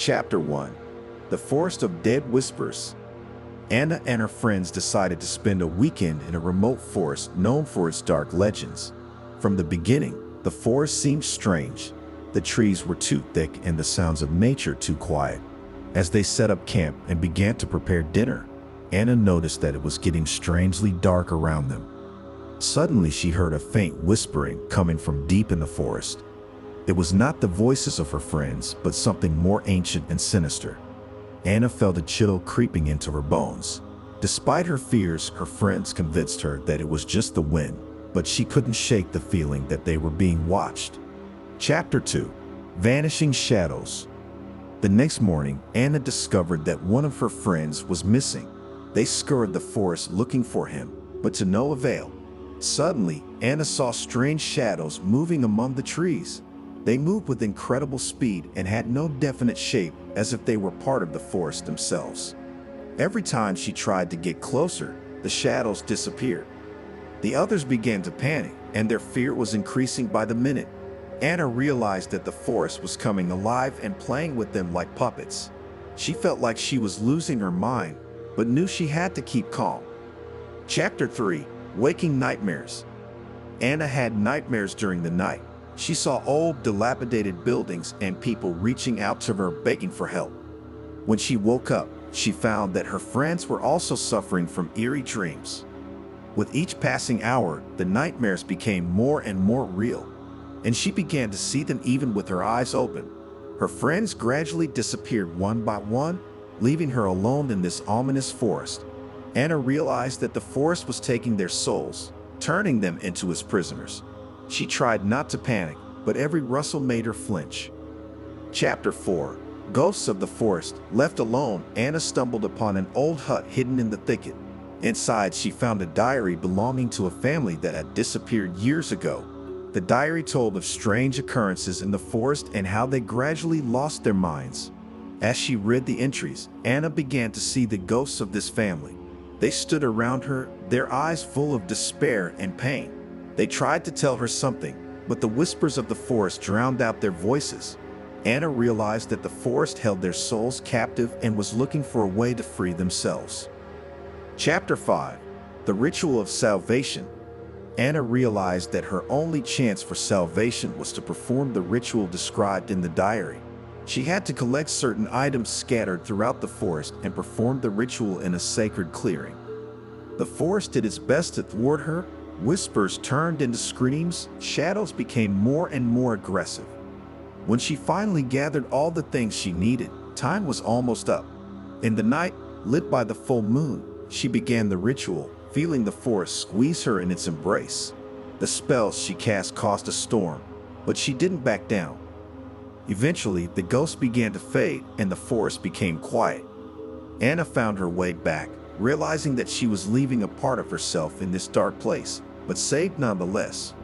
Chapter 1. The Forest of Dead Whispers. Anna and her friends decided to spend a weekend in a remote forest known for its dark legends. From the beginning, the forest seemed strange. The trees were too thick and the sounds of nature too quiet. As they set up camp and began to prepare dinner, Anna noticed that it was getting strangely dark around them. Suddenly, she heard a faint whispering coming from deep in the forest. It was not the voices of her friends, but something more ancient and sinister. Anna felt a chill creeping into her bones. Despite her fears, her friends convinced her that it was just the wind, but she couldn't shake the feeling that they were being watched. Chapter 2. Vanishing Shadows. The next morning, Anna discovered that one of her friends was missing. They scoured the forest looking for him, but to no avail. Suddenly, Anna saw strange shadows moving among the trees. They moved with incredible speed and had no definite shape, as if they were part of the forest themselves. Every time she tried to get closer, the shadows disappeared. The others began to panic, and their fear was increasing by the minute. Anna realized that the forest was coming alive and playing with them like puppets. She felt like she was losing her mind, but knew she had to keep calm. Chapter 3. Waking Nightmares. Anna had nightmares during the night. She saw old, dilapidated buildings and people reaching out to her begging for help. When she woke up, she found that her friends were also suffering from eerie dreams. With each passing hour, the nightmares became more and more real, and she began to see them even with her eyes open. Her friends gradually disappeared one by one, leaving her alone in this ominous forest. Anna realized that the forest was taking their souls, turning them into its prisoners. She tried not to panic, but every rustle made her flinch. Chapter 4. Ghosts of the Forest. Left alone, Anna stumbled upon an old hut hidden in the thicket. Inside, she found a diary belonging to a family that had disappeared years ago. The diary told of strange occurrences in the forest and how they gradually lost their minds. As she read the entries, Anna began to see the ghosts of this family. They stood around her, their eyes full of despair and pain. They tried to tell her something, but the whispers of the forest drowned out their voices. Anna realized that the forest held their souls captive and was looking for a way to free themselves. Chapter 5. The Ritual of Salvation. Anna realized that her only chance for salvation was to perform the ritual described in the diary. She had to collect certain items scattered throughout the forest and perform the ritual in a sacred clearing. The forest did its best to thwart her. Whispers turned into screams, shadows became more and more aggressive. When she finally gathered all the things she needed, time was almost up. In the night, lit by the full moon, she began the ritual, feeling the forest squeeze her in its embrace. The spells she cast caused a storm, but she didn't back down. Eventually, the ghosts began to fade and the forest became quiet. Anna found her way back, realizing that she was leaving a part of herself in this dark place, but saved nonetheless.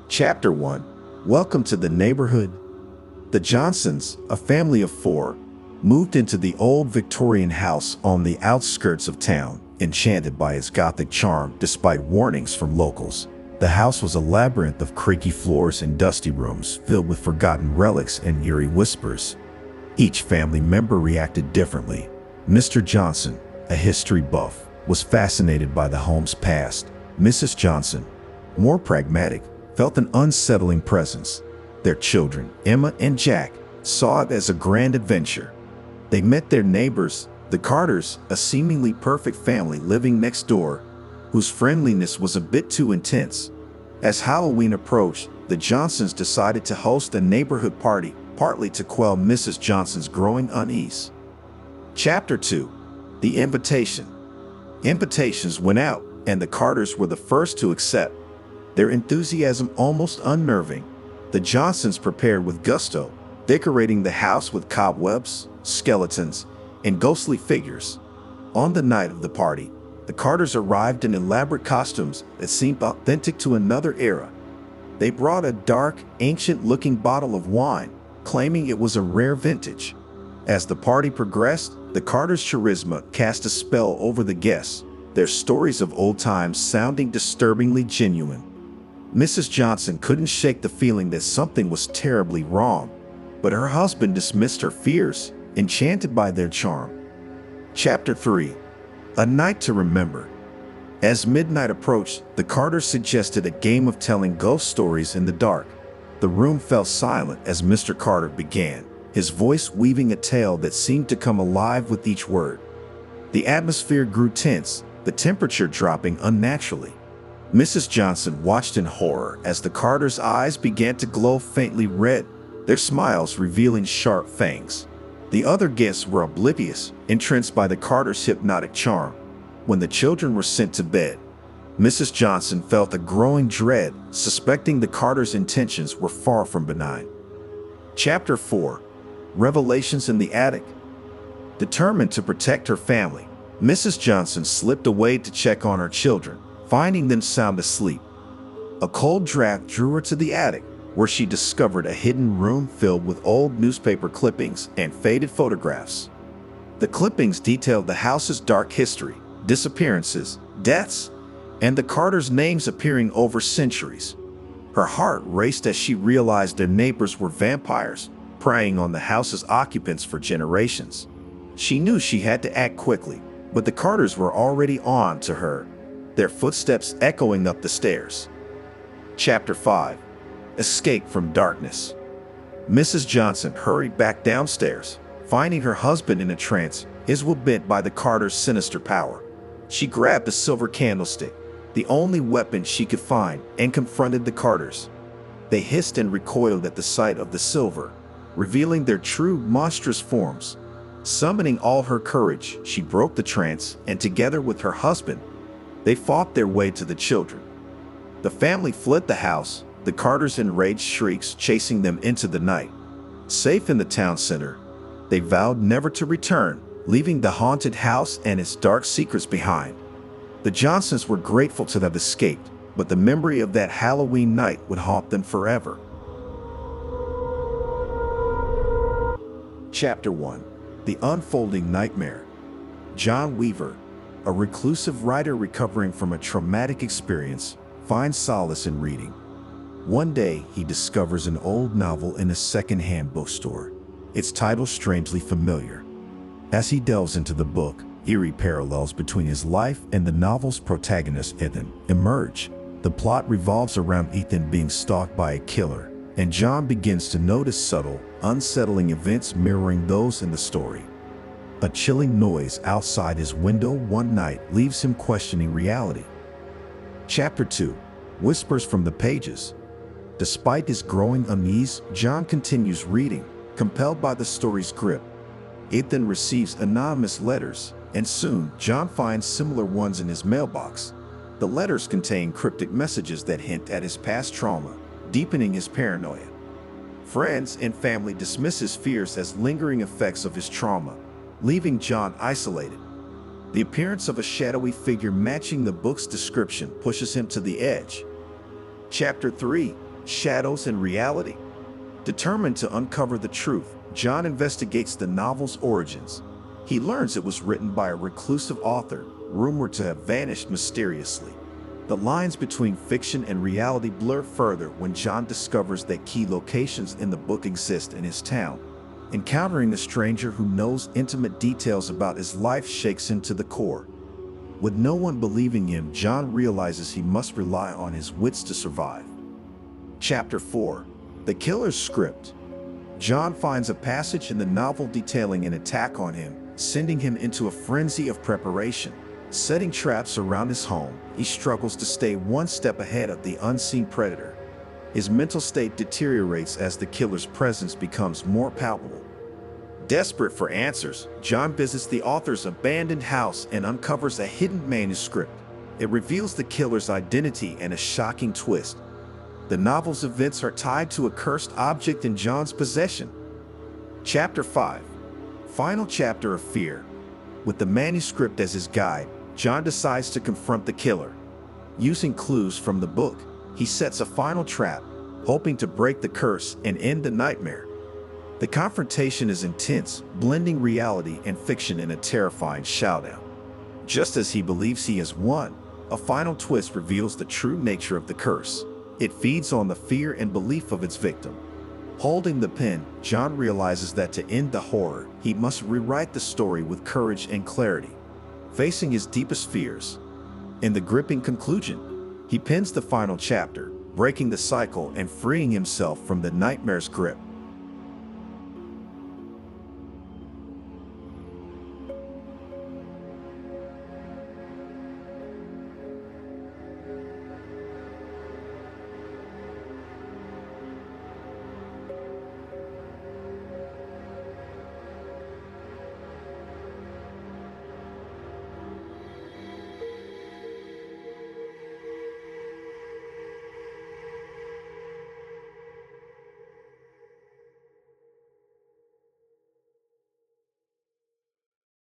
Chapter 1. Welcome to the neighborhood. The Johnsons, a family of 4, moved into the old Victorian house on the outskirts of town, enchanted by its Gothic charm despite warnings from locals. The house was a labyrinth of creaky floors and dusty rooms filled with forgotten relics and eerie whispers. Each family member reacted differently. Mr. Johnson, a history buff, was fascinated by the home's past. Mrs. Johnson, more pragmatic, felt an unsettling presence. Their children, Emma and Jack, saw it as a grand adventure. They met their neighbors, the Carters, a seemingly perfect family living next door, whose friendliness was a bit too intense. As Halloween approached, the Johnsons decided to host a neighborhood party, partly to quell Mrs. Johnson's growing unease. Chapter 2. The Invitation. Invitations went out, and the Carters were the first to accept, their enthusiasm almost unnerving. The Johnsons prepared with gusto, decorating the house with cobwebs, skeletons, and ghostly figures. On the night of the party, the Carters arrived in elaborate costumes that seemed authentic to another era. They brought a dark, ancient-looking bottle of wine, claiming it was a rare vintage. As the party progressed, the Carters' charisma cast a spell over the guests, their stories of old times sounding disturbingly genuine. Mrs. Johnson couldn't shake the feeling that something was terribly wrong, but her husband dismissed her fears, enchanted by their charm. Chapter 3. A Night to Remember. As midnight approached, the Carters suggested a game of telling ghost stories in the dark. The room fell silent as Mr. Carter began, his voice weaving a tale that seemed to come alive with each word. The atmosphere grew tense, the temperature dropping unnaturally. Mrs. Johnson watched in horror as the Carters' eyes began to glow faintly red, their smiles revealing sharp fangs. The other guests were oblivious, entranced by the Carters' hypnotic charm. When the children were sent to bed, Mrs. Johnson felt a growing dread, suspecting the Carters' intentions were far from benign. Chapter 4. Revelations in the Attic. Determined to protect her family, Mrs. Johnson slipped away to check on her children, finding them sound asleep. A cold draft drew her to the attic, where she discovered a hidden room filled with old newspaper clippings and faded photographs. The clippings detailed the house's dark history, disappearances, deaths, and the Carters' names appearing over centuries. Her heart raced as she realized their neighbors were vampires, preying on the house's occupants for generations. She knew she had to act quickly, but the Carters were already on to her, their footsteps echoing up the stairs. Chapter 5. Escape from Darkness. Mrs. Johnson hurried back downstairs, finding her husband in a trance, his will bent by the Carters' sinister power. She grabbed a silver candlestick, the only weapon she could find, and confronted the Carters. They hissed and recoiled at the sight of the silver, revealing their true monstrous forms. Summoning all her courage, she broke the trance, and together with her husband, they fought their way to the children. The family fled the house, the Carters' enraged shrieks chasing them into the night. Safe in the town center, they vowed never to return, leaving the haunted house and its dark secrets behind. The Johnsons were grateful to have escaped, but the memory of that Halloween night would haunt them forever. Chapter 1. The Unfolding Nightmare. John Weaver, a reclusive writer recovering from a traumatic experience, finds solace in reading. One day, he discovers an old novel in a second-hand bookstore, its title strangely familiar. As he delves into the book, eerie parallels between his life and the novel's protagonist Ethan emerge. The plot revolves around Ethan being stalked by a killer, and John begins to notice subtle, unsettling events mirroring those in the story. A chilling noise outside his window one night leaves him questioning reality. Chapter 2. Whispers from the Pages. Despite his growing unease, John continues reading, compelled by the story's grip. Ethan receives anonymous letters, and soon John finds similar ones in his mailbox. The letters contain cryptic messages that hint at his past trauma, deepening his paranoia. Friends and family dismiss his fears as lingering effects of his trauma, leaving John isolated. The appearance of a shadowy figure matching the book's description pushes him to the edge. Chapter 3. Shadows and Reality. Determined to uncover the truth, John investigates the novel's origins. He learns it was written by a reclusive author, rumored to have vanished mysteriously. The lines between fiction and reality blur further when John discovers that key locations in the book exist in his town. Encountering a stranger who knows intimate details about his life shakes him to the core. With no one believing him, John realizes he must rely on his wits to survive. Chapter 4. The Killer's Script. John finds a passage in the novel detailing an attack on him, sending him into a frenzy of preparation. Setting traps around his home, he struggles to stay one step ahead of the unseen predator. His mental state deteriorates as the killer's presence becomes more palpable. Desperate for answers, John visits the author's abandoned house and uncovers a hidden manuscript. It reveals the killer's identity and a shocking twist. The novel's events are tied to a cursed object in John's possession. Chapter 5. Final chapter of fear. With the manuscript as his guide, John decides to confront the killer. Using clues from the book, he sets a final trap, hoping to break the curse and end the nightmare. The confrontation is intense, blending reality and fiction in a terrifying showdown. Just as he believes he has won, a final twist reveals the true nature of the curse. It feeds on the fear and belief of its victim. Holding the pen, John realizes that to end the horror, he must rewrite the story with courage and clarity, facing his deepest fears. In the gripping conclusion, he pens the final chapter, breaking the cycle and freeing himself from the nightmare's grip.